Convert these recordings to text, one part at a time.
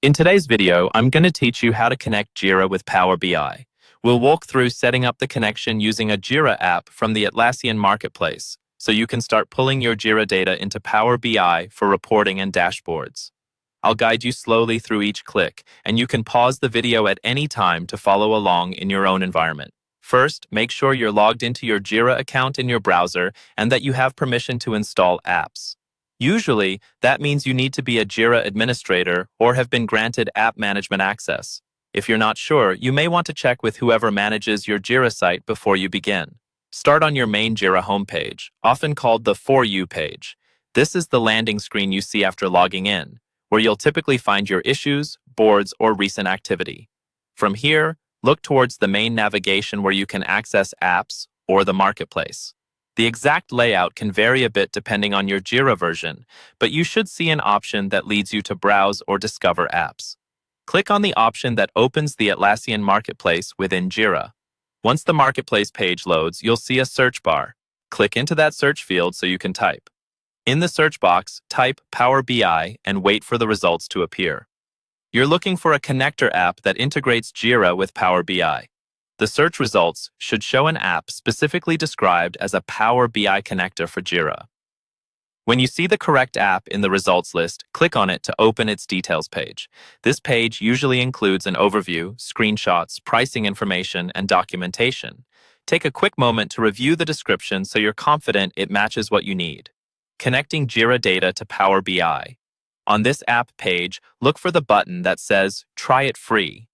In today's video, I'm going to teach you how to connect Jira with Power BI. We'll walk through setting up the connection using a Jira app from the Atlassian Marketplace, so you can start pulling your Jira data into Power BI for reporting and dashboards. I'll guide you slowly through each click, and you can pause the video at any time to follow along in your own environment. First, make sure you're logged into your Jira account in your browser and that you have permission to install apps. Usually, that means you need to be a Jira administrator or have been granted app management access. If you're not sure, you may want to check with whoever manages your Jira site before you begin. Start on your main Jira homepage, often called the For You page. This is the landing screen you see after logging in, where you'll typically find your issues, boards, or recent activity. From here, look towards the main navigation where you can access apps or the marketplace. The exact layout can vary a bit depending on your Jira version, but you should see an option that leads you to browse or discover apps. Click on the option that opens the Atlassian Marketplace within Jira. Once the Marketplace page loads, you'll see a search bar. Click into that search field so you can type. In the search box, type Power BI and wait for the results to appear. You're looking for a connector app that integrates Jira with Power BI. The search results should show an app specifically described as a Power BI connector for Jira. When you see the correct app in the results list, click on it to open its details page. This page usually includes an overview, screenshots, pricing information, and documentation. Take a quick moment to review the description so you're confident it matches what you need. Connecting Jira data to Power BI. On this app page, look for the button that says Try It Free.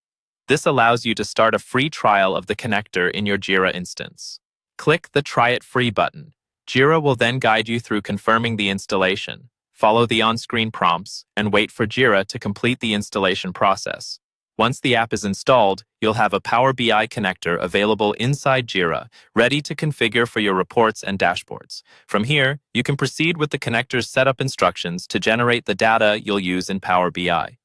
This allows you to start a free trial of the connector in your Jira instance. Click the Try It Free button. Jira will then guide you through confirming the installation. Follow the on-screen prompts and wait for Jira to complete the installation process. Once the app is installed, you'll have a Power BI connector available inside Jira, ready to configure for your reports and dashboards. From here, you can proceed with the connector's setup instructions to generate the data you'll use in Power BI.